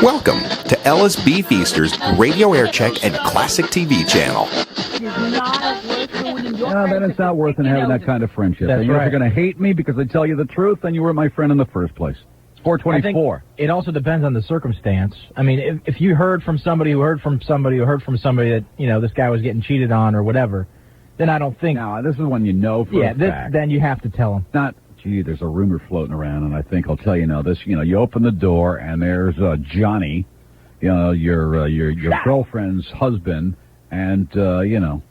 Welcome to LSB Feaster's Radio Aircheck and Classic TV channel. No, then it's not worth having that kind of friendship. That's and you're right. going to hate me because I tell you the truth, then you weren't my friend in the first place. It's 424. It also depends on the circumstance. I mean, if you heard from somebody who heard from somebody who heard from somebody that, you know, this guy was getting cheated on or whatever, then I don't think... Now, this is when you know for a fact. Then you have to tell him. Not, gee, there's a rumor floating around, and I think I'll tell you now. This, you know, you open the door, and there's Johnny, you know, your girlfriend's husband, and, you know,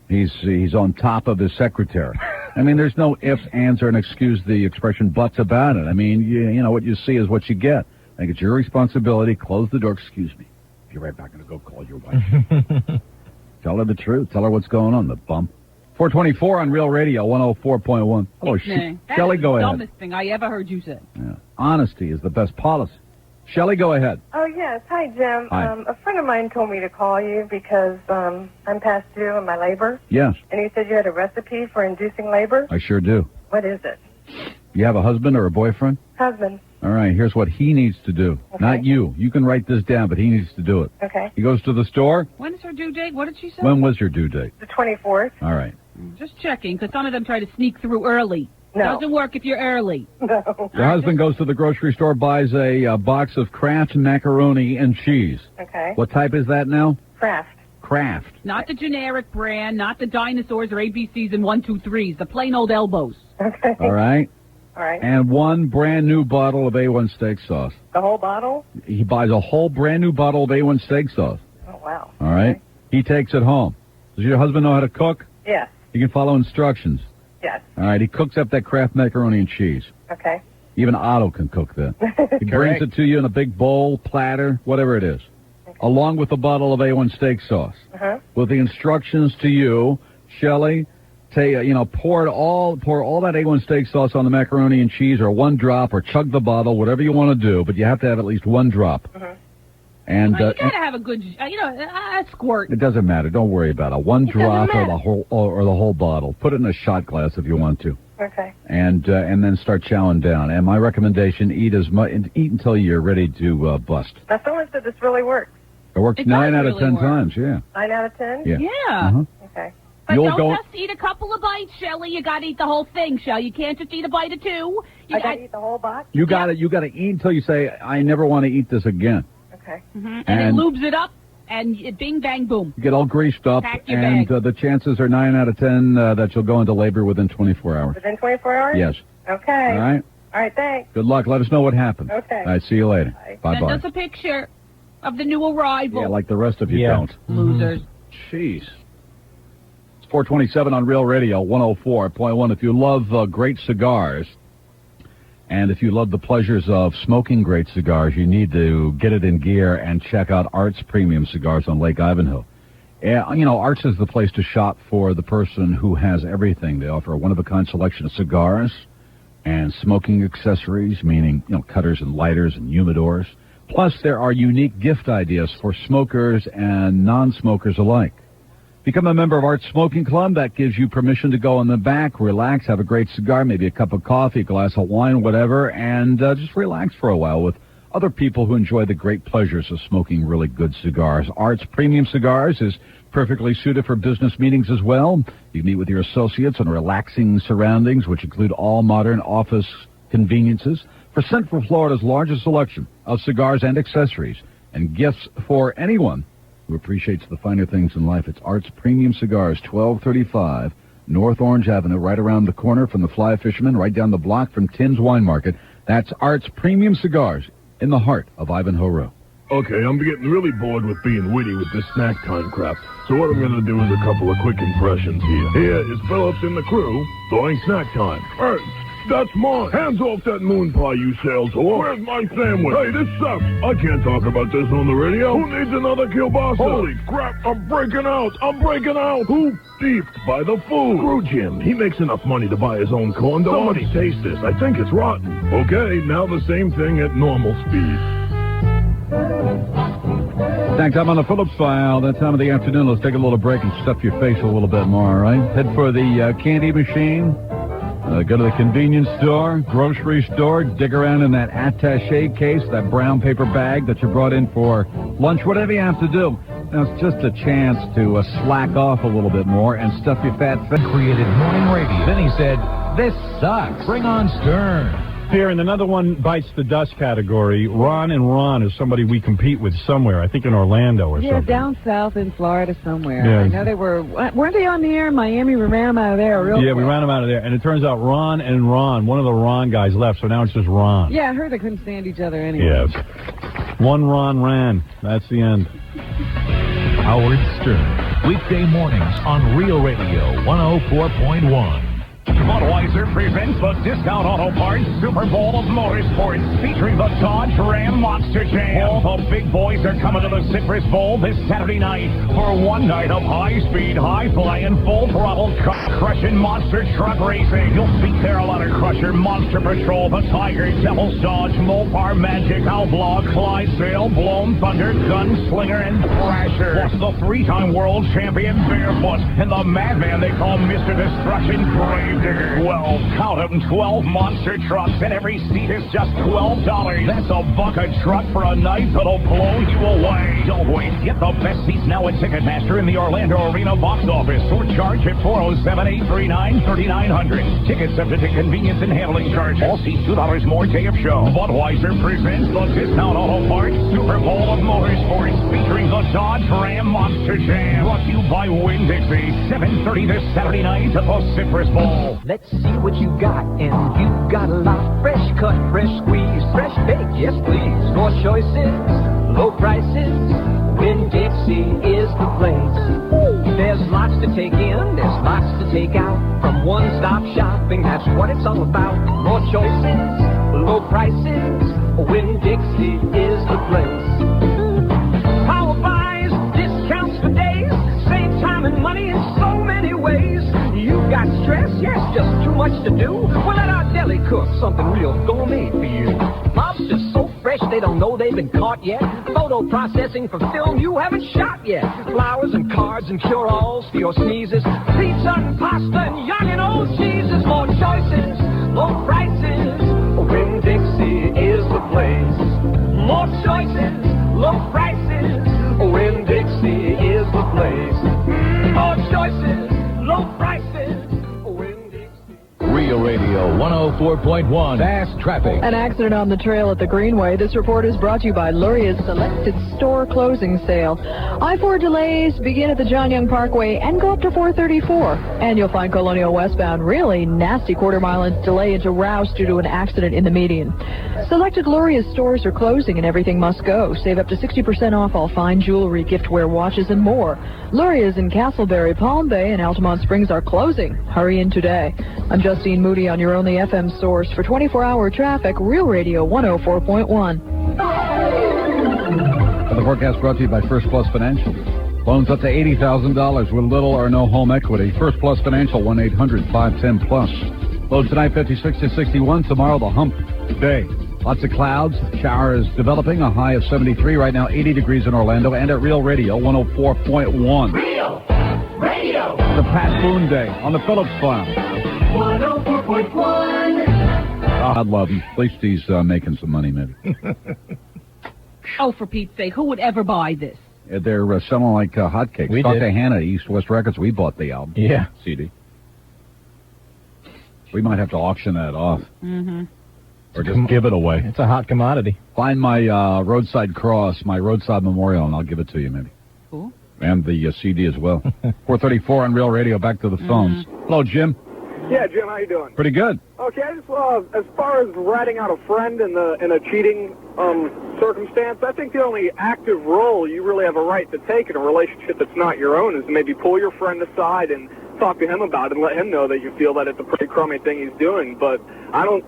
he's on top of his secretary. I mean, there's no ifs, ands, or, and excuse the expression, buts about it. I mean, you know, what you see is what you get. I think it's your responsibility. Close the door. Excuse me. Be right back. I'm going to go call your wife. Tell her the truth. Tell her what's going on, the bump. 424 on Real Radio, 104.1. Hello, Shelley, go ahead. That's the dumbest thing I ever heard you say. Yeah. Honesty is the best policy. Shelley, go ahead. Oh, yes. Hi, Jim. Hi. A friend of mine told me to call you because I'm past due in my labor. Yes, And he said you had a recipe for inducing labor. I sure do. What is it? You have a husband or a boyfriend? Husband. All right, here's what he needs to do. Okay. Not you. You can write this down, but he needs to do it. Okay. He goes to the store. When is her due date? What did she say? When was your due date? The 24th. All right. Just checking, because some of them try to sneak through early. No. Doesn't work if you're early. No. Your husband goes to the grocery store, buys a box of Kraft macaroni and cheese. Okay. What type is that now? Kraft. Kraft. Not the generic brand, not the dinosaurs or ABCs and 1, 2, 3s, the plain old elbows. Okay. All right. All right. And one brand new bottle of A1 steak sauce. The whole bottle? He buys a whole brand new bottle of A1 steak sauce. Oh, wow. All right. Okay. He takes it home. Does your husband know how to cook? Yes. He can follow instructions. Yes. All right. He cooks up that Kraft macaroni and cheese. Okay. Even Otto can cook that. He brings it to you in a big bowl, platter, whatever it is, along with a bottle of A1 steak sauce. Uh-huh. With the instructions to you, Shelley, pour all that A1 steak sauce on the macaroni and cheese, or one drop, or chug the bottle, whatever you want to do, but you have to have at least one drop. Uh-huh. You gotta have a good, squirt. It doesn't matter. Don't worry about it. One drop or the whole bottle. Put it in a shot glass if you want to. Okay. And then start chowing down. And my recommendation: eat until you're ready to bust. Now, someone said this really works. It works It 9 does out of really 10 work. times. Yeah. 9 out of 10? Yeah. Yeah. Uh-huh. Okay. But You'll don't just eat a couple of bites, Shelley. You gotta eat the whole thing, Shelley. You can't just eat a bite or two. I got to eat the whole box? You got to eat until you say, "I never want to eat this again." Okay. And it And- lubes it up, and bing, bang, boom. You get all greased up, Pack your and bag. the chances are 9 out of 10 that you'll go into labor within 24 hours. Within 24 hours? Yes. Okay. All right. All right, thanks. Good luck. Let us know what happens. Okay. All right. See you later. Bye. Send Bye-bye. us a picture of the new arrival. Yeah, like the rest of you Yeah. don't. Losers. Jeez. It's 427 on Real Radio, 104.1. If you love great cigars, and if you love the pleasures of smoking great cigars, you need to get it in gear and check out Arts Premium Cigars on Lake Ivanhoe. Yeah, you know, Arts is the place to shop for the person who has everything. They offer a one-of-a-kind selection of cigars and smoking accessories, meaning, cutters and lighters and humidors. Plus, there are unique gift ideas for smokers and non-smokers alike. Become a member of Arts Smoking Club. That gives you permission to go in the back, relax, have a great cigar, maybe a cup of coffee, a glass of wine, whatever, and just relax for a while with other people who enjoy the great pleasures of smoking really good cigars. Arts Premium Cigars is perfectly suited for business meetings as well. You meet with your associates in relaxing surroundings, which include all modern office conveniences. For Central Florida's largest selection of cigars and accessories and gifts for anyone who appreciates the finer things in life, it's Arts Premium Cigars, 1235 North Orange Avenue, right around the corner from the Fly Fisherman, right down the block from Tim's Wine Market. That's Arts Premium Cigars in the heart of Ivanhoe Row. Okay, I'm getting really bored with being witty with this snack time crap. So what I'm gonna do is a couple of quick impressions here. Here is Phillips and the crew doing snack time. Hey, that's mine. Hands off that moon pie, you sales whore. Where's my sandwich? Hey, this sucks. I can't talk about this on the radio. Who needs another kielbasa? Holy crap, I'm breaking out. Who thieved by the food? Screw Jim. He makes enough money to buy his own corn dogs. Somebody taste this. I think it's rotten. Okay, now the same thing at normal speed. Thanks. I'm on the Phillips file. That time of the afternoon, let's take a little break and stuff your face a little bit more, all right? Head for the candy machine. Go to the convenience store, grocery store, dig around in that attaché case, that brown paper bag that you brought in for lunch, whatever you have to do. Now, it's just a chance to slack off a little bit more and stuff your fat face. Created morning radio. Then he said, "This sucks. Bring on Stern." Here, in another one bites the dust category, Ron and Ron is somebody we compete with somewhere. I think in Orlando or something. Yeah, down south in Florida somewhere. Yeah. I know they weren't they on the air in Miami? We ran them out of there real quick. We ran them out of there. And it turns out Ron and Ron, one of the Ron guys left, so now it's just Ron. Yeah, I heard they couldn't stand each other anyway. Yes. One Ron ran. That's the end. Howard Stern. Weekday mornings on Real Radio 104.1. Budweiser presents the Discount Auto Parts Super Bowl of Motorsports, featuring the Dodge Ram Monster Jam. All the big boys are coming to the Citrus Bowl this Saturday night for one night of high-speed, high-flying, full-throttle, crushing monster truck racing. You'll see Carolina Crusher, Monster Patrol, the Tiger, Devil's Dodge, Mopar Magic, Outlaw, Clydesdale, Blown Thunder, Gunslinger, and Thrasher. Plus the three-time world champion Barefoot and the madman they call Mr. Destruction Gravedigger. 12, count them, 12 monster trucks, and every seat is just $12. That's $1 a truck for a night that'll blow you away. Don't wait. Get the best seats now at Ticketmaster in the Orlando Arena box office, or charge at 407-839-3900. Tickets subject to convenience and handling charge. All seats $2 more day of show. Budweiser presents the Discount Auto Parts Super Bowl of Motorsports, featuring the Dodge Ram Monster Jam. Brought to you by Winn-Dixie. 7:30 this Saturday night at the Citrus Bowl. Let's see what you got, and you got a lot. Fresh cut, fresh squeeze, fresh baked, yes please. More choices, low prices. Winn-Dixie is the place. There's lots to take in, there's lots to take out. From one-stop shopping, that's what it's all about. More choices, low prices. Winn-Dixie is the place. Power buys, discounts for days. Save time and money in so many ways. You got stress? Yes, just too much to do? Well, let our deli cook something real gourmet for you. Lobster's so fresh they don't know they've been caught yet. Photo processing for film you haven't shot yet. Flowers and cards and cure-alls for your sneezes. Pizza and pasta and young and old cheeses. More choices, low prices. Winn-Dixie is the place. More choices, low prices. Winn-Dixie is the place. More choices, low prices. Real Radio 104.1. Fast traffic. An accident on the trail at the Greenway. This report is brought to you by Luria's Selected Store Closing Sale. I-4 delays begin at the John Young Parkway and go up to 434. And you'll find Colonial westbound really nasty quarter-mile delay into Rouse due to an accident in the median. Selected Luria's stores are closing and everything must go. Save up to 60% off all fine jewelry, giftware, watches, and more. Luria's in Castleberry, Palm Bay, and Altamont Springs are closing. Hurry in today. I'm Justine Moody on your only FM source for 24-hour traffic, Real Radio 104.1. The forecast brought to you by First Plus Financial. Loans up to $80,000 with little or no home equity. First Plus Financial, 1-800-510-PLUS. Low tonight, 56 to 61. Tomorrow, the hump day. Lots of clouds. Showers developing. A high of 73. Right now, 80 degrees in Orlando. And at Real Radio, 104.1. Real Radio. The Pat Boone Day on the Phillips farm. 104.1. I'd love him. At least he's making some money, maybe. Oh, for Pete's sake, who would ever buy this? They're selling like hotcakes. We Talk did. to Hannah, East West Records. We bought the album. Yeah. CD. We might have to auction that off. Mm-hmm. Or just give it away. It's a hot commodity. Find my roadside cross, my roadside memorial, and I'll give it to you, maybe. Cool. And the CD as well. 434 on Real Radio. Back to the phones. Hello, Jim. Yeah, Jim, how you doing? Pretty good. Okay, I just as far as ratting out a friend in a cheating circumstance, I think the only active role you really have a right to take in a relationship that's not your own is to maybe pull your friend aside and talk to him about it and let him know that you feel that it's a pretty crummy thing he's doing. But I don't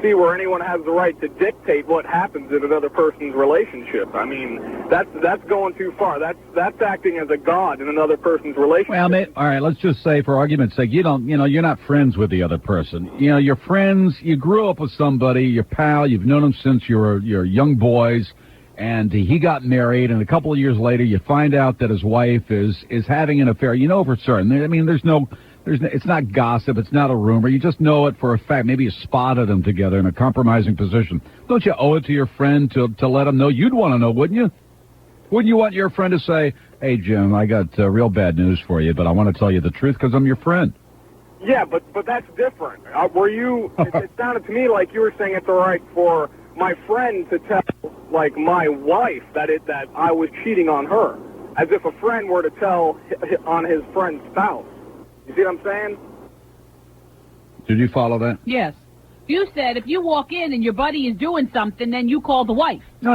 see where anyone has the right to dictate what happens in another person's relationship. I mean, that's going too far. That's acting as a god in another person's relationship. Well, mate, all right, let's just say, for argument's sake, you're not friends with the other person. You're friends. You grew up with somebody, your pal. You've known him since you were young boys, and he got married. And a couple of years later, you find out that his wife is having an affair. You know for certain. I mean, there's It's not gossip. It's not a rumor. You just know it for a fact. Maybe you spotted them together in a compromising position. Don't you owe it to your friend to let them know? You'd want to know, wouldn't you? Wouldn't you want your friend to say, hey, Jim, I got real bad news for you, but I want to tell you the truth because I'm your friend? Yeah, but that's different. It sounded to me like you were saying it's all right for my friend to tell, like, my wife that I was cheating on her, as if a friend were to tell on his friend's spouse. You see what I'm saying? Did you follow that? Yes. You said if you walk in and your buddy is doing something, then you call the wife. No.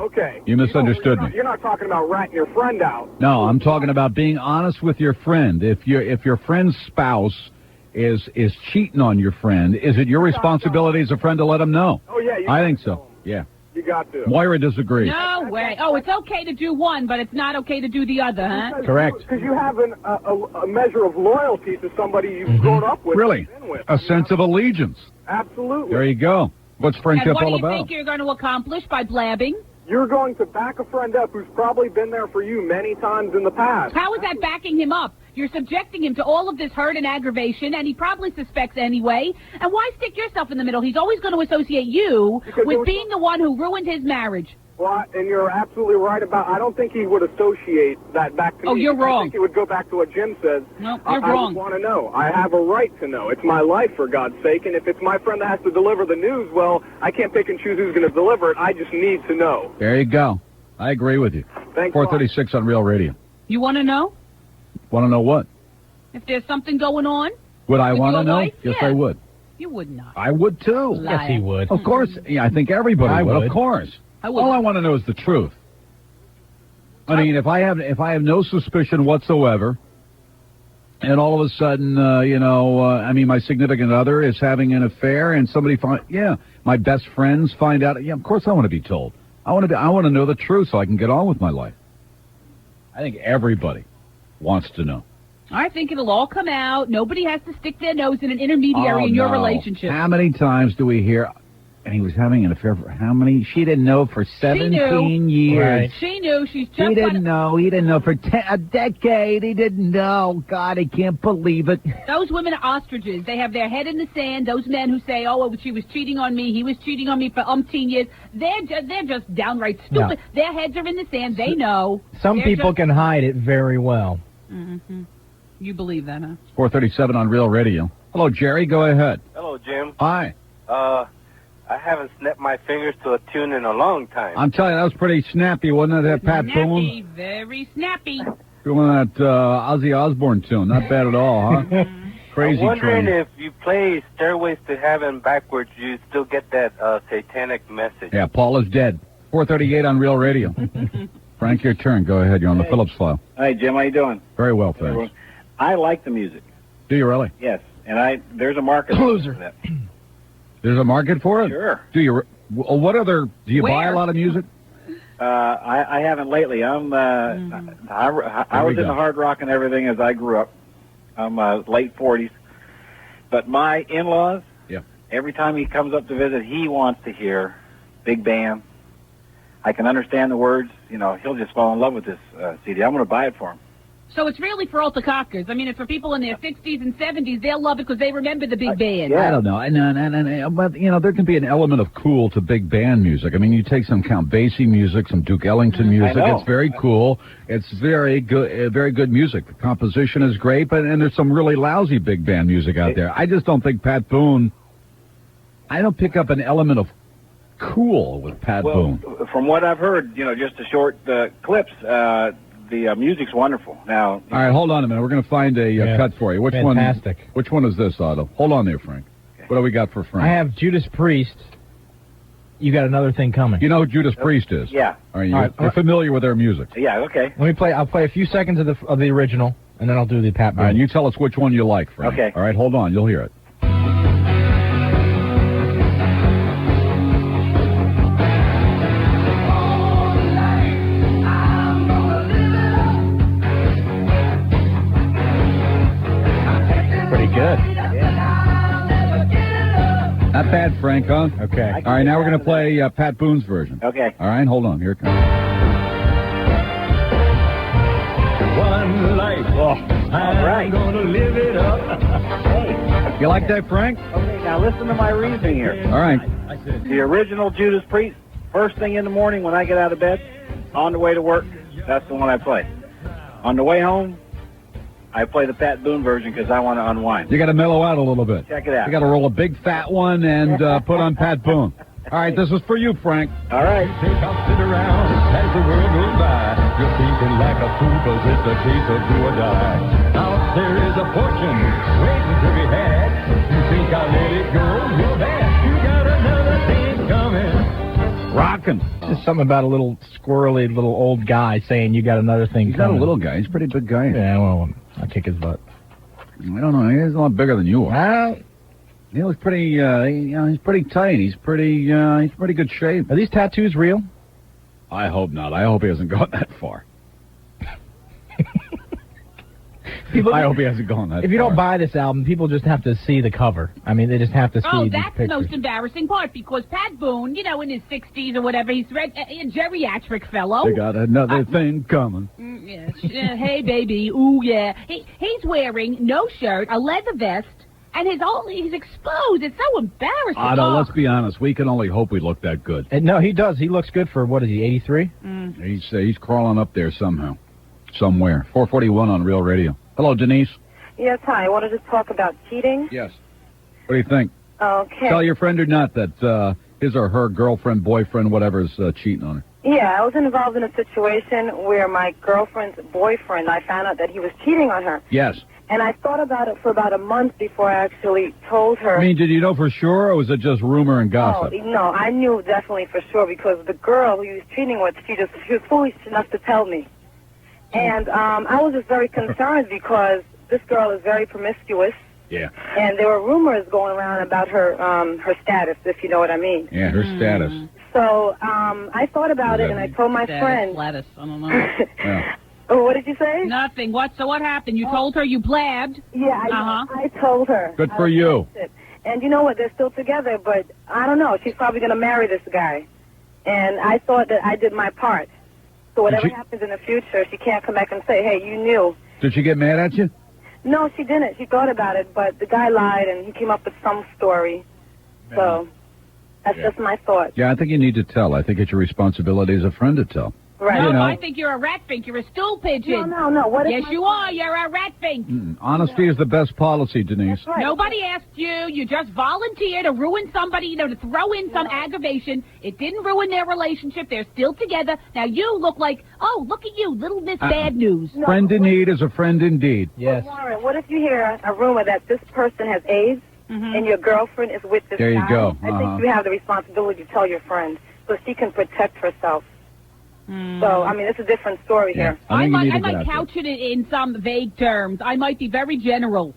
Okay. You misunderstood me. You're not talking about ratting your friend out. No, I'm talking about being honest with your friend. If your friend's spouse is cheating on your friend, is it your responsibility as a friend to let him know? Oh, yeah. I think so. Yeah. You got to. Moira disagrees. No way. Oh, it's okay to do one, but it's not okay to do the other, huh? Correct. Because you have a measure of loyalty to somebody you've grown up with. Really? A sense of allegiance. Absolutely. There you go. What's friendship all And what do you about? think you're going to accomplish by blabbing? You're going to back a friend up who's probably been there for you many times in the past. How is that backing him up? You're subjecting him to all of this hurt and aggravation, and he probably suspects anyway. And why stick yourself in the middle? He's always going to associate you with being the one who ruined his marriage. Well, and you're absolutely right about, I don't think he would associate that back to me. Oh, you're wrong. I think he would go back to what Jim says. No, you're I wrong. I want to know. I have a right to know. It's my life, for God's sake, and if it's my friend that has to deliver the news, well, I can't pick and choose who's going to deliver it. I just need to know. There you go. I agree with you. Thanks. 436 on Real Radio. You want to know? Want to know what? If there's something going on? Would I with want to your know? wife? Yes, Yeah. I would. You would not. I would, too. Liar. Yes, he would. Of course. Yeah, I think everybody I would. would. Of course. I would. All I want to know is the truth. I mean, if I have no suspicion whatsoever, and all of a sudden, my significant other is having an affair, and somebody my best friends find out. Yeah, of course I want to be told. I want to know the truth so I can get on with my life. I think everybody wants to know. I think it'll all come out. Nobody has to stick their nose in an intermediary in your relationship. How many times do we hear? And he was having an affair for how many? She didn't know for 17 years. Right. She knew. She's just He didn't know. He didn't know for a decade. He didn't know. God, I can't believe it. Those women are ostriches. They have their head in the sand. Those men who say, "Oh, she was cheating on me. He was cheating on me for umpteen years." They're just downright stupid. No. Their heads are in the sand. They know. Some people can hide it very well. Mm-hmm. You believe that, huh? 437 on Real Radio. Hello, Jerry. Go ahead. Hello, Jim. Hi. I haven't snapped my fingers to a tune in a long time. I'm telling you, that was pretty snappy, wasn't it? That Pat Snappy, Boone? very snappy. Doing that Ozzy Osbourne tune. Not bad at all, huh? Crazy I'm wondering train. if you play Stairways to Heaven backwards, you still get that satanic message. Yeah, Paul is dead. 438 on Real Radio. Frank, your turn. Go ahead. You're on the Phillips file. Hi, Jim. How you doing? Very well, thanks. I like the music. Do you really? Yes, and there's a market for that. There's a market for it? Sure. Do you? What other? Do you buy a lot of music? I haven't lately. I was into hard rock and everything as I grew up. I'm late 40s. But my in-laws, every time he comes up to visit, he wants to hear big band. I can understand the words. He'll just fall in love with this CD. I'm going to buy it for him. So it's really for old cockers. I mean, it's for people in their 60s and 70s. They'll love it because they remember the big band. I don't know. But, there can be an element of cool to big band music. I mean, you take some Count Basie music, some Duke Ellington music. It's very cool. It's very good music. The composition is great, and there's some really lousy big band music out there. I just don't think Pat Boone... I don't pick up an element of cool with Pat Boone. From what I've heard, just the short clips... the music's wonderful. Now, all right, hold on a minute. We're going to find a cut for you. Fantastic. Which one is this, Otto? Hold on there, Frank. Okay. What do we got for Frank? I have Judas Priest. You got another thing coming. You know who Judas Priest is? Yeah. All right, you're familiar with their music. Yeah, okay. I'll play a few seconds of the original, and then I'll do the Pat Boone. All right, and you tell us which one you like, Frank. Okay. All right, hold on. You'll hear it. Good. Not bad, Frank, huh? Okay. All right, now we're going to play Pat Boone's version. Okay. All right, hold on. Here it comes. one life. Oh, I'm gonna live it up. Hey. You like that, Frank? Okay, now listen to my reasoning here. All right. The original Judas Priest, first thing in the morning when I get out of bed, on the way to work, that's the one I play. On the way home, I play the Pat Boone version because I want to unwind. You got to mellow out a little bit. Check it out. You got to roll a big fat one and put on Pat Boone. All right, this is for you, Frank. All right. Take a sit around as the world goes by. You're thinking like a fool because it's a case of do or die. Out there is a fortune waiting to be had. You think I'll let it go? You're bad. You got another thing coming. Rockin'. Just something about a little squirrely little old guy saying you got another thing He's coming. not a little guy. He's a pretty big guy. Yeah, well, I'll kick his butt. I don't know. He's a lot bigger than you are. He looks pretty, he's pretty tight. He's pretty good shape. Are these tattoos real? I hope not. I hope he hasn't gone that far. I hope he hasn't gone that far. If you don't buy this album, people just have to see the cover. I mean, they just have to see Oh, these that's the pictures. most embarrassing part, because Pat Boone, you know, in his 60s or whatever, he's a geriatric fellow. They got another thing coming. Yes. Hey, baby. Ooh, yeah. He's wearing no shirt, a leather vest, and he's exposed. It's so embarrassing. Otto, let's be honest. We can only hope we look that good. And no, he does. He looks good for, what is he, 83? He's crawling up there somehow. Somewhere. 441 on Real Radio. Hello, Denise. Yes, hi. I wanted to talk about cheating. Yes. What do you think? Okay. Tell your friend or not that his or her girlfriend, boyfriend, whatever is cheating on her. Yeah, I was involved in a situation where my girlfriend's boyfriend, I found out that he was cheating on her. Yes. And I thought about it for about a month before I actually told her. I mean, did you know for sure, or was it just rumor and gossip? Oh, no, I knew definitely for sure, because the girl who he was cheating with, she was foolish enough to tell me. And I was just very concerned because this girl is very promiscuous. Yeah. And there were rumors going around about her her status, if you know what I mean. Yeah, her status. So I thought about it, and I told my friend. Lettuce, I don't know. Yeah. Oh, what did you say? Nothing. So what happened? You told her you blabbed? Yeah, I told her. Good for you. And you know what? They're still together, but I don't know. She's probably going to marry this guy. And I thought that I did my part. So whatever happens in the future, she can't come back and say, hey, you knew. Did she get mad at you? No, she didn't. She thought about it, but the guy lied, and he came up with some story. So that's just my thought. Yeah, I think you need to tell. I think it's your responsibility as a friend to tell. Right. No, You know. I think you're a rat fink. You're a stool pigeon. No. What yes, you are. You're a rat fink. Honesty is the best policy, Denise. Right. Nobody asked you. You just volunteered to ruin somebody, to throw in some aggravation. It didn't ruin their relationship. They're still together. Now you look like, oh, look at you, little Miss Bad News. Friend in need is a friend indeed. Yes. Warren, what if you hear a rumor that this person has AIDS and your girlfriend is with this There you guy? go. I think you have the responsibility to tell your friend so she can protect herself. So, I mean, it's a different story here. I might couch it in some vague terms. I might be very general.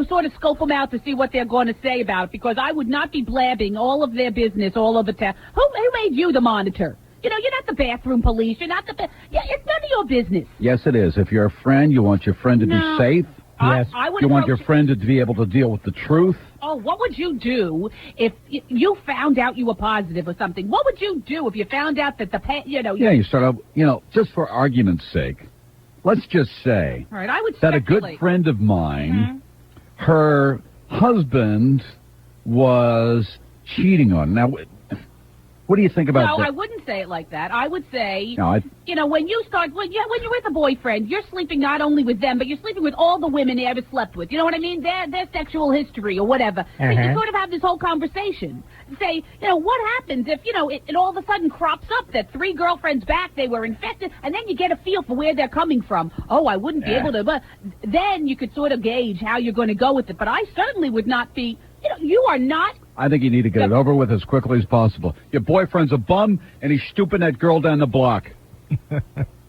Sort of scope them out to see what they're going to say about it, because I would not be blabbing all of their business all over town. Who made you the monitor? You're not the bathroom police. You're not the... Yeah, it's none of your business. Yes, it is. If you're a friend, you want your friend to be safe. Yes. I would You want your friend to be able to deal with the truth. Oh, what would you do if you found out you were positive or something? What would you do if you found out that Yeah, you start out, just for argument's sake, let's just say All right, I would that a good speculate. friend of mine, her husband was cheating on. Now, what do you think about No, that? I wouldn't say it like that. I would say, No, when you're with a boyfriend, you're sleeping not only with them, but you're sleeping with all the women they ever slept with. You know what I mean? Their sexual history or whatever. So you sort of have this whole conversation. Say, what happens if, it all of a sudden crops up that 3 girlfriends back, they were infected, and then you get a feel for where they're coming from. Oh, I wouldn't be able to, but then you could sort of gauge how you're going to go with it. But I certainly would not be, you are not. I think you need to get it over with as quickly as possible. Your boyfriend's a bum, and he's stooping that girl down the block.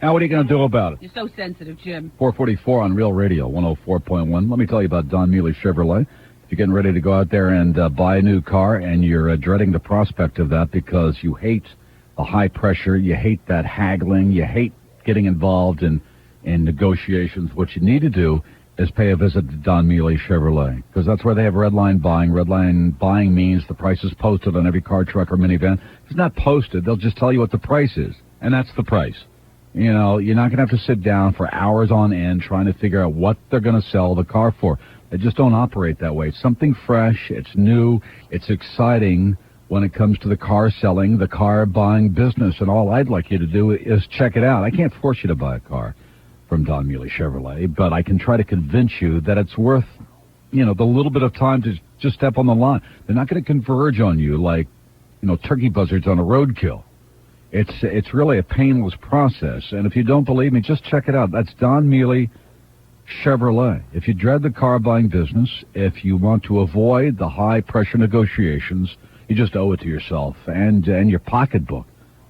Now what are you going to do about it? You're so sensitive, Jim. 444 on Real Radio, 104.1. Let me tell you about Don Mealy Chevrolet. If you're getting ready to go out there and buy a new car, and you're dreading the prospect of that because you hate the high pressure, you hate that haggling, you hate getting involved in negotiations, what you need to do is pay a visit to Don Mealy Chevrolet, because that's where they have red line buying. Red line buying means the price is posted on every car, truck, or minivan. If it's not posted, they'll just tell you what the price is, and that's the price. You know, you're not going to have to sit down for hours on end trying to figure out what they're going to sell the car for. They just don't operate that way. It's something fresh, it's new, it's exciting when it comes to the car selling, the car buying business. And all I'd like you to do is check it out. I can't force you to buy a car from Don Mealy Chevrolet, but I can try to convince you that it's worth, you know, the little bit of time to just step on the line. They're not going to converge on you like, you know, turkey buzzards on a roadkill. It's really a painless process. And if you don't believe me, just check it out. That's Don Mealy Chevrolet. If you dread the car buying business, if you want to avoid the high-pressure negotiations, you just owe it to yourself and your pocketbook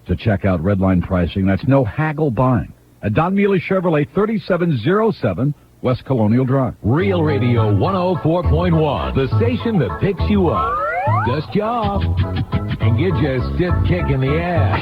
to check out Redline pricing. That's no haggle buying. At Don Mealy Chevrolet, 3707 West Colonial Drive. Real Radio 104.1, the station that picks you up, dust you off, and gives you a stiff kick in the ass.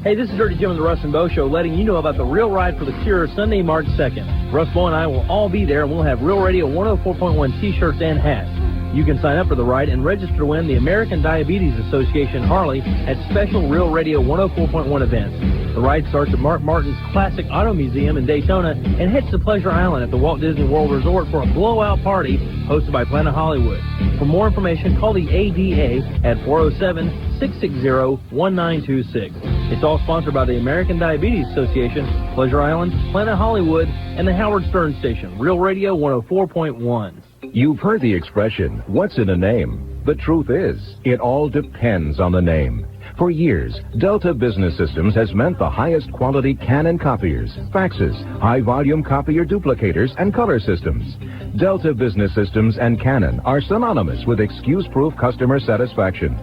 Hey, this is Dirty Jim of the Russ and Bo Show, letting you know about the Real Ride for the Cure Sunday, March 2nd. Russ, Bo, and I will all be there, and we'll have Real Radio 104.1 T-shirts and hats. You can sign up for the ride and register to win the American Diabetes Association Harley at special Real Radio 104.1 events. The ride starts at Mark Martin's Classic Auto Museum in Daytona and hits the Pleasure Island at the Walt Disney World Resort for a blowout party hosted by Planet Hollywood. For more information, call the ADA at 407-660-1926. It's all sponsored by the American Diabetes Association, Pleasure Island, Planet Hollywood, and the Howard Stern Station, Real Radio 104.1. You've heard the expression, what's in a name? The truth is, it all depends on the name. For years, Delta Business Systems has meant the highest quality Canon copiers, faxes, high-volume copier duplicators, and color systems. Delta Business Systems and Canon are synonymous with excuse-proof customer satisfaction.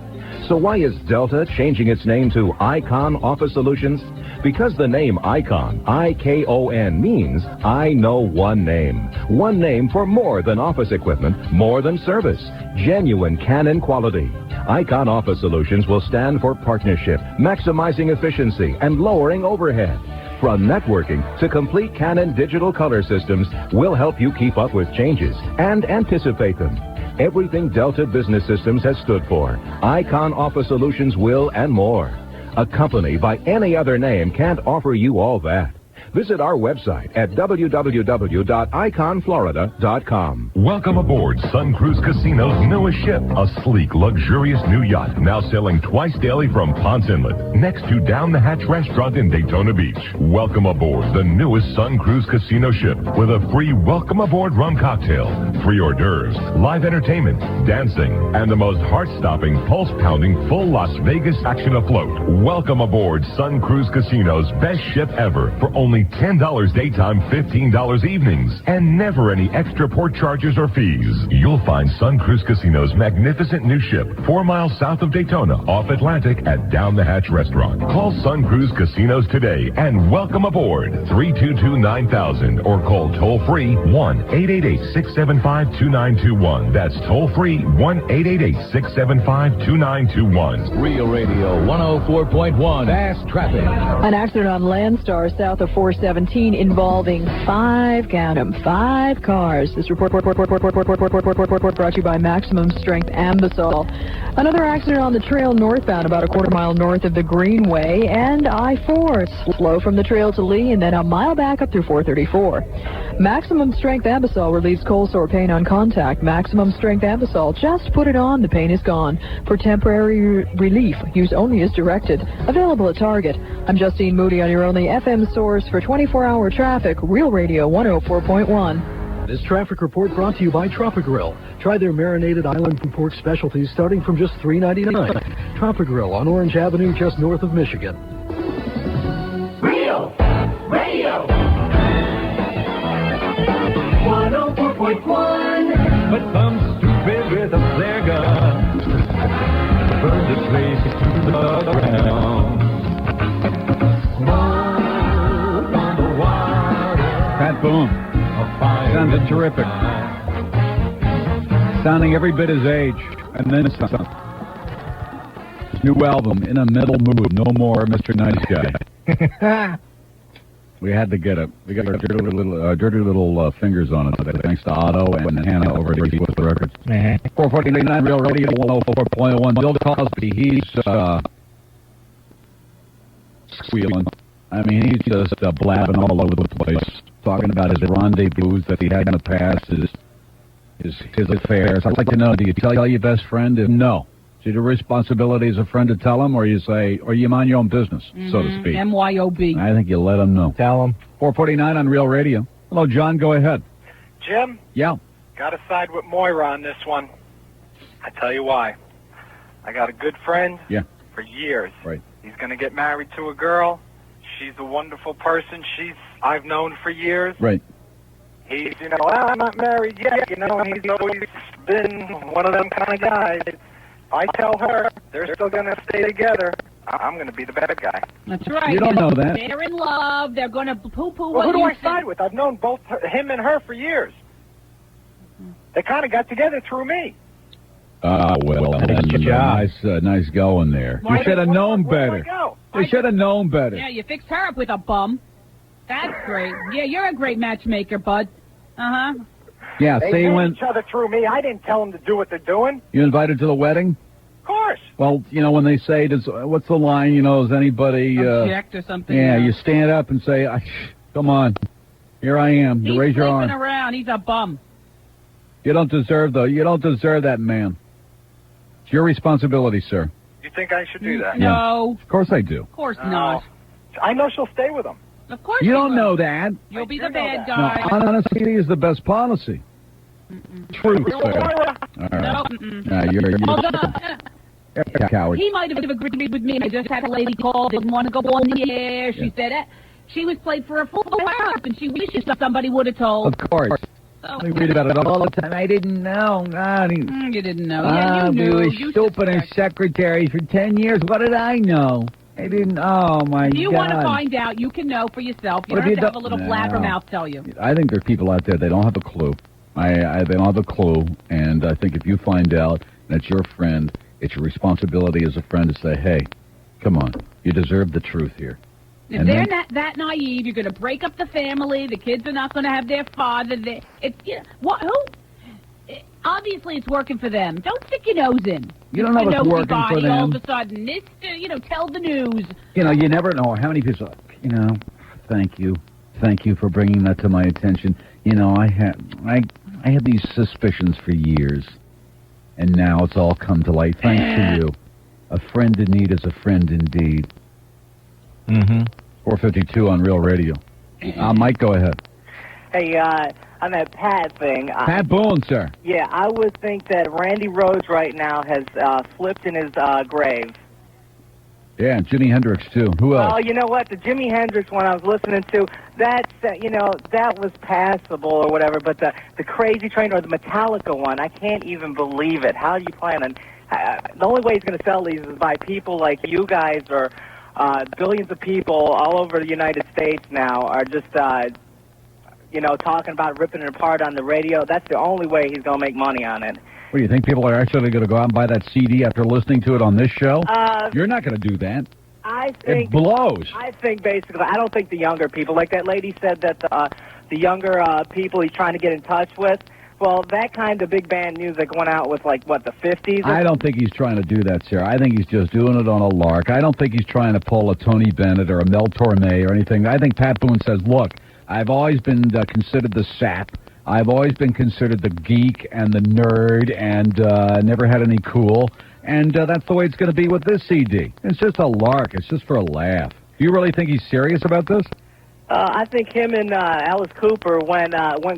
So why is Delta changing its name to Icon Office Solutions? Because the name Icon, I-K-O-N, means I know one name. One name for more than office equipment, more than service. Genuine Canon quality. Icon Office Solutions will stand for partnership, maximizing efficiency, and lowering overhead. From networking to complete Canon digital color systems, we'll help you keep up with changes and anticipate them. Everything Delta Business Systems has stood for, Icon Office Solutions will and more. A company by any other name can't offer you all that. Visit our website at www.iconflorida.com. Welcome aboard Sun Cruise Casino's newest ship, a sleek, luxurious new yacht, now sailing twice daily from Ponce Inlet, next to Down the Hatch Restaurant in Daytona Beach. Welcome aboard the newest Sun Cruise Casino ship with a free welcome aboard rum cocktail, free hors d'oeuvres, live entertainment, dancing, and the most heart-stopping, pulse-pounding, full Las Vegas action afloat. Welcome aboard Sun Cruise Casino's best ship ever for only $10 daytime, $15 evenings, and never any extra port charges or fees. You'll find Sun Cruise Casino's magnificent new ship 4 miles south of Daytona, off Atlantic at Down the Hatch Restaurant. Call Sun Cruise Casinos today and welcome aboard 322-9000 or call toll-free 1-888-675-2921. That's toll-free 1-888-675-2921. Real Radio 104.1, Fast Traffic. An accident on Landstar south of 417 involving 5 cars. This report brought to you by Maximum Strength Ambisol. Another accident on the trail northbound about a quarter mile north of the Greenway and I-4. Slow from the trail to Lee and then a mile back up through 434. Maximum Strength Ambisol relieves cold sore pain on contact. Maximum Strength Ambisol. Just put it on, the pain is gone. For temporary relief, use only as directed. Available at Target. I'm Justine Moody on your only FM source for 24-hour traffic, Real Radio 104.1. This traffic report brought to you by Tropigrill. Try their marinated island from pork specialties starting from just $3.99. Tropigrill on Orange Avenue just north of Michigan. Real Radio 104.1. But some stupid with a flare gun burned the place to the ground. Pat Boone. Sounded terrific. Sounding every bit his age. And then some. His new album, In a Metal Mood, No More Mr. Nice Guy. We had to get it. We got our dirty little fingers on it today, thanks to Otto and Hannah over at East Coast Records. 449 Real Radio 104.1. Bill Cosby, he's squealing. I mean, he's just blabbing all over the place, talking about his rendezvous that he had in the past, his affairs. I'd like to know, do you tell your best friend? No. Is it your responsibility as a friend to tell him, or you say, or you mind your own business, so to speak? MYOB. I think you let him know. Tell him. 449 on Real Radio. Hello, John. Go ahead. Jim? Yeah. Got to side with Moira on this one. I tell you why. I got a good friend for years. Right. He's going to get married to a girl. She's a wonderful person. I've known for years. Right. He's, well, I'm not married yet. He's always been one of them kind of guys. If I tell her they're still going to stay together, I'm going to be the bad guy. That's right. You don't know that. They're in love. They're going to poo-poo. Well, who do I side with? I've known both him and her for years. They kind of got together through me. Nice going there. You should have known better. You should have known better. Yeah, you fixed her up with a bum. That's great. Yeah, you're a great matchmaker, bud. Uh-huh. Yeah, they see, when each other through me, I didn't tell them to do what they're doing. You invited to the wedding? Of course. Well, when they say, what's the line, is anybody... object or something. Yeah, you stand up and say, come on, here I am. You raise your arm. He's around. He's a bum. You don't deserve that man. It's your responsibility, sir. You think I should do that? No. Of course I do. Of course not. I know she'll stay with him. Of course you don't know that. You'll be the bad guy. No, honesty is the best policy. Truth, sir. All right. You're a coward. He might have agreed with me. I just had a lady call, didn't want to go on the air. She said she was played for a full house, and she wishes somebody would have told. Of course. We read about it all the time. I didn't know. You didn't know. Yeah, you knew. We were stupid as secretary for 10 years. What did I know? I didn't. Oh, my God. If you want to find out, you can know for yourself. You don't have to have a little blabbermouth tell you. I think there are people out there, they don't have a clue. They don't have a clue, and I think if you find out that it's your friend, it's your responsibility as a friend to say, hey, come on, you deserve the truth here. If they're not that naive, you're going to break up the family. The kids are not going to have their father. Obviously, it's working for them. Don't stick your nose in. You don't know what's working for them. All of a sudden, tell the news. You never know how many people. Thank you for bringing that to my attention. I had these suspicions for years, and now it's all come to light. Thanks to you. A friend in need is a friend indeed. 452 on Real Radio. Mike, go ahead. Hey, on that Pat thing. Pat Boone, sir. Yeah, I would think that Randy Rhoads right now has slipped in his grave. Yeah, Jimi Hendrix, too. Who else? Oh, you know what? The Jimi Hendrix one I was listening to, that was passable or whatever, but the Crazy Train or the Metallica one, I can't even believe it. How do you plan on... the only way he's going to sell these is by people like you guys or billions of people all over the United States now are just... talking about ripping it apart on the radio. That's the only way he's going to make money on it. What, do you think people are actually going to go out and buy that CD after listening to it on this show? You're not going to do that. I think... It blows. I think, basically, I don't think the younger people, like that lady said that the younger people he's trying to get in touch with, well, that kind of big band music went out with, the 50s? I don't think he's trying to do that, sir. I think he's just doing it on a lark. I don't think he's trying to pull a Tony Bennett or a Mel Torme or anything. I think Pat Boone says, look, I've always been considered the sap. I've always been considered the geek and the nerd and never had any cool. And that's the way it's going to be with this CD. It's just a lark. It's just for a laugh. Do you really think he's serious about this? I think him and Alice Cooper went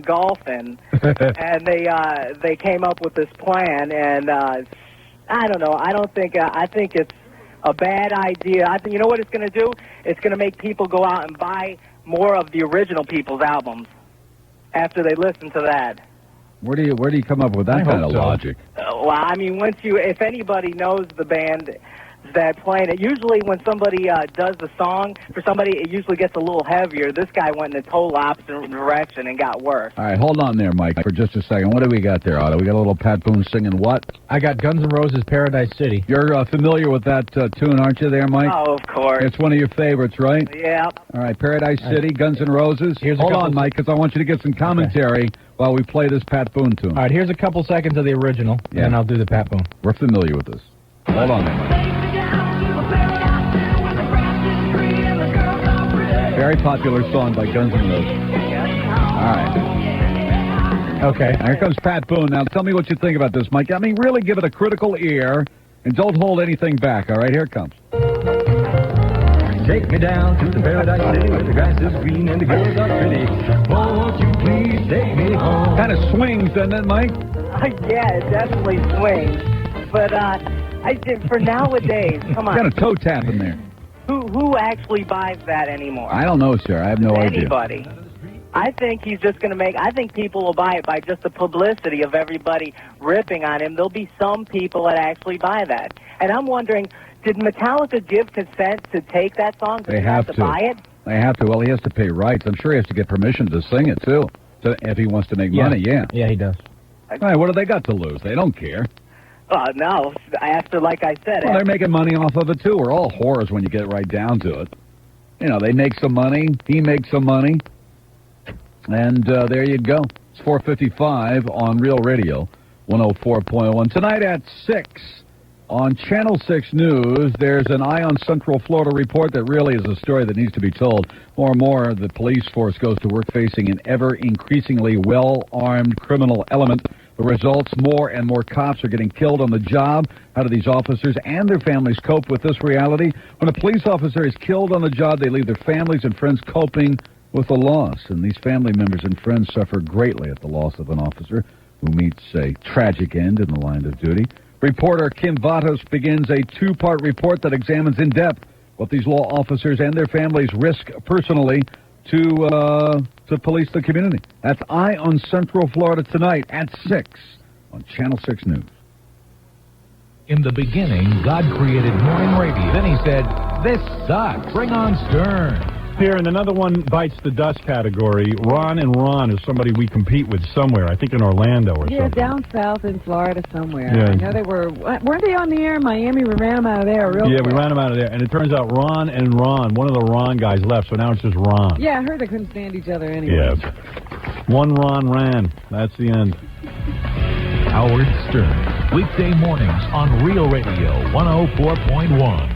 golfing, and they came up with this plan. And I don't know. I think it's a bad idea. I think, you know what it's going to do? It's going to make people go out and buy more of the original people's albums after they listen to that. Where do you come up with that kind of logic? Well, I mean, if anybody knows the band that's playing it, usually when somebody does the song for somebody, it usually gets a little heavier. This guy went in the total opposite direction and got worse. All right, hold on there, Mike, for just a second. What do we got there, Otto? We got a little Pat Boone singing what? I got Guns N' Roses' Paradise City. You're familiar with that tune, aren't you there, Mike? Oh, of course. It's one of your favorites, right? Yeah. All right, Paradise City, Guns N' Roses. Hold on, Mike, because I want you to get some commentary while we play this Pat Boone tune. All right, here's a couple seconds of the original, and then I'll do the Pat Boone. We're familiar with this. Hold on there, Mike. Very popular song by Guns N' Roses. All right. Okay. Here comes Pat Boone. Now, tell me what you think about this, Mike. I mean, really give it a critical ear and don't hold anything back. All right, here it comes. Take me down to the paradise city where the grass is green and the girls are pretty. Won't you please take me home? Kind of swings, doesn't it, Mike? Yeah, it definitely swings. But I think for nowadays, come on. Kind of toe tap in there. Who actually buys that anymore? I don't know, sir. I have no idea. Anybody. I think he's just going to I think people will buy it by just the publicity of everybody ripping on him. There'll be some people that actually buy that. And I'm wondering, did Metallica give consent to take that song? They have to buy it? They have to. Well, he has to pay rights. I'm sure he has to get permission to sing it, too. So if he wants to make money, yeah. Yeah, he does. All right, what do they got to lose? They don't care. No. After, like I said... Well, they're making money off of it, too. We're all whores when you get right down to it. You know, they make some money. He makes some money. And there you go. It's 4:55 on Real Radio, 104.1. Tonight at 6 on Channel 6 News, there's an Eye on Central Florida report that really is a story that needs to be told. More and more, the police force goes to work facing an ever-increasingly well-armed criminal element. The results, more and more cops are getting killed on the job. How do these officers and their families cope with this reality? When a police officer is killed on the job, they leave their families and friends coping with the loss. And these family members and friends suffer greatly at the loss of an officer who meets a tragic end in the line of duty. Reporter Kim Vatos begins a two-part report that examines in depth what these law officers and their families risk personally to police the community. That's Eye on Central Florida tonight at 6 on Channel 6 News. In the beginning, God created morning radio. Then he said, "This sucks. Bring on Stern." Here, in another one bites the dust category, Ron and Ron is somebody we compete with somewhere, I think in Orlando or Yeah, something. down south in Florida somewhere. Yeah. I know they weren't they on the air in Miami? We ran them out of there real Yeah, quick. we ran them out of there, and it turns out Ron and Ron, one of the Ron guys left, so now it's just Ron. Yeah, I heard they couldn't stand each other anyway. Yeah. One Ron ran. That's the end. Howard Stern, weekday mornings on Real Radio 104.1.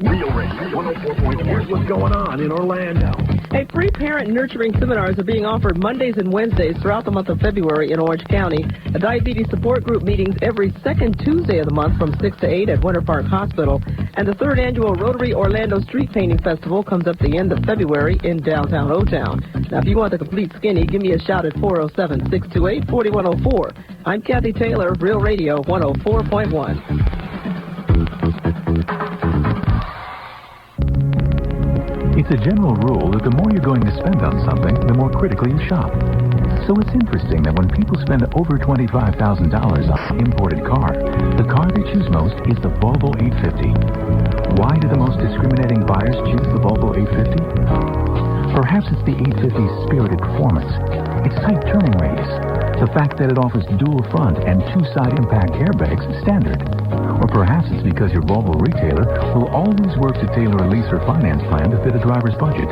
Real Radio 104.1. Here's what's going on in Orlando. Hey, free parent nurturing seminars are being offered Mondays and Wednesdays throughout the month of February in Orange County. A diabetes support group meetings every second Tuesday of the month from 6 to 8 at Winter Park Hospital. And the third annual Rotary Orlando Street Painting Festival comes up the end of February in downtown O-Town. Now, if you want the complete skinny, give me a shout at 407-628-4104. I'm Kathy Taylor, Real Radio 104.1. It's a general rule that the more you're going to spend on something, the more critically you shop. So it's interesting that when people spend over $25,000 on an imported car, the car they choose most is the Volvo 850. Why do the most discriminating buyers choose the Volvo 850? Perhaps it's the 850's spirited performance, its tight turning radius, the fact that it offers dual front and two-side impact airbags standard. Or perhaps it's because your Volvo retailer will always work to tailor a lease or finance plan to fit a driver's budget.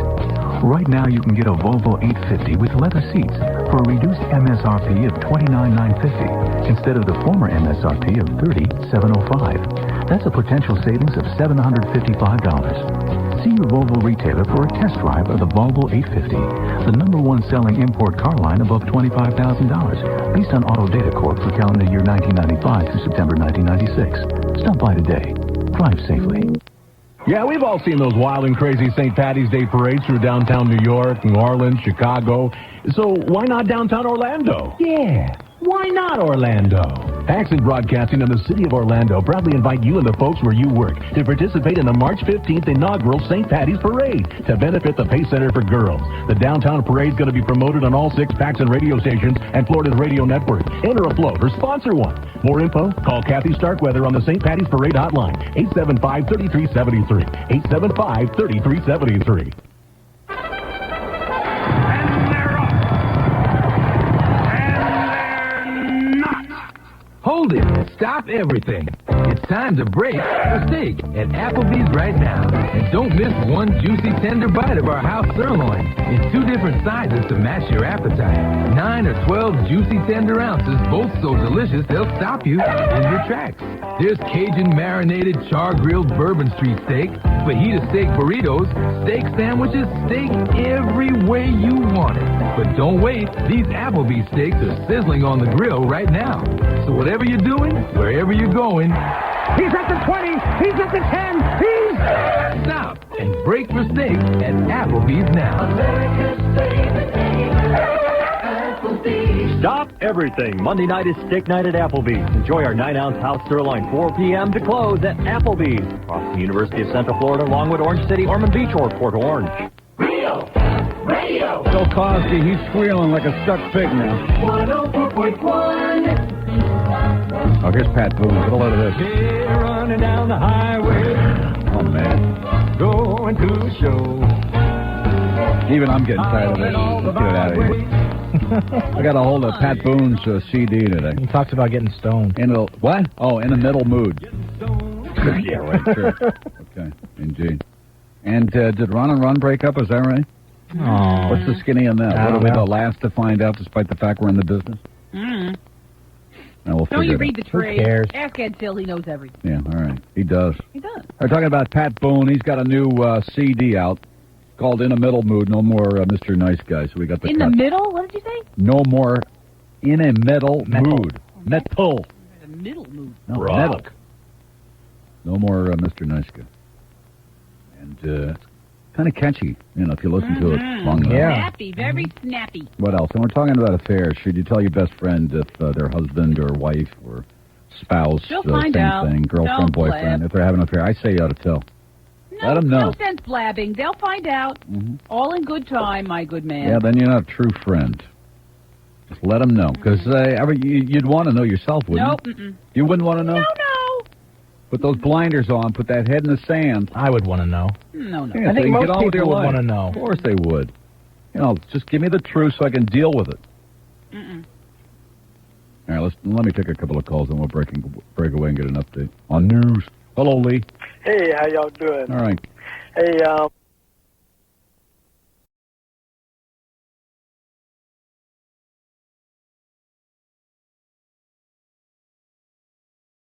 Right now you can get a Volvo 850 with leather seats for a reduced MSRP of $29,950 instead of the former MSRP of $30,705. That's a potential savings of $755. See your Volvo retailer for a test drive of the Volvo 850, the #1 selling import car line above $25,000, based on Auto Data Corp for calendar year 1995 through September 1996. Stop by today. Drive safely. Yeah, we've all seen those wild and crazy St. Patty's Day parades through downtown New York, New Orleans, Chicago. So why not downtown Orlando? Yeah, why not Orlando? Accent Broadcasting and the City of Orlando proudly invite you and the folks where you work to participate in the March 15th inaugural St. Patty's Parade to benefit the Pay Center for Girls. The downtown parade is going to be promoted on all 6 Paxson radio stations and Florida's radio network. Enter a float or sponsor one. More info, call Kathy Starkweather on the St. Patty's Parade hotline, 875-3373, 875-3373. Hold it. Stop everything. It's time to break for steak at Applebee's right now. And don't miss one juicy tender bite of our house sirloin in 2 different sizes to match your appetite. 9 or 12 juicy tender ounces, both so delicious they'll stop you in your tracks. There's Cajun marinated char-grilled Bourbon Street steak, fajita steak burritos, steak sandwiches, steak every way you want it. But don't wait. These Applebee's steaks are sizzling on the grill right now. So whatever you're doing, wherever you're going, He's at the 20. He's at the 10. He's... Stop and break for steak at Applebee's now. Stop everything. Monday night is steak night at Applebee's. Enjoy our 9-ounce house sirloin, 4 p.m. to close at Applebee's. Across the University of Central Florida, Longwood, Orange City, Ormond Beach, or Port Orange. Radio. Bill Cosby, he's squealing like a stuck pig now. 104.1. Oh, here's Pat Boone. Get a load of this. Here running down the highway. Oh, man. Going to the show. Even I'm getting tired of this. Let's get it out of here. I got a hold of Pat Boone's CD today. He talks about getting stoned. In a, what? Oh, in a middle mood. Yeah, right, sure. Okay, indeed. And did Ron and Ron break up? Is that right? Oh. What's the skinny on that? What are we the last to find out, despite the fact we're in the business? We'll Don't you figure read it the out. trade? Who cares? Ask Ed Till, he knows everything. Yeah, all right. He does. He does. We're talking about Pat Boone. He's got a new CD out called In a Middle Mood. No more Mr. Nice Guy. So we got the In the middle? What did you say? No more In a Middle Mood. Metal. The middle mood. No, metal. No more Mr. Nice Guy. And it's kind of catchy, if you listen to it long enough. Snappy, very snappy. What else? And we're talking about affairs. Should you tell your best friend if their husband or wife or spouse, She'll find same out. thing, girlfriend, Don't boyfriend, blab. if they're having an affair? I say you ought to tell. Let them know. No sense blabbing. They'll find out. All in good time, my good man. Yeah, then you're not a true friend. Just let them know. Because you'd want to know yourself, wouldn't you? Nope. You wouldn't want to know? No. Put those blinders on. Put that head in the sand. I would want to know. No. Yeah, I think so most get on with your people would life. want to know. Of course they would. Just give me the truth so I can deal with it. All right, let me take a couple of calls and we'll break away and get an update on news. Hello, Lee. Hey, how y'all doing? All right. Hey,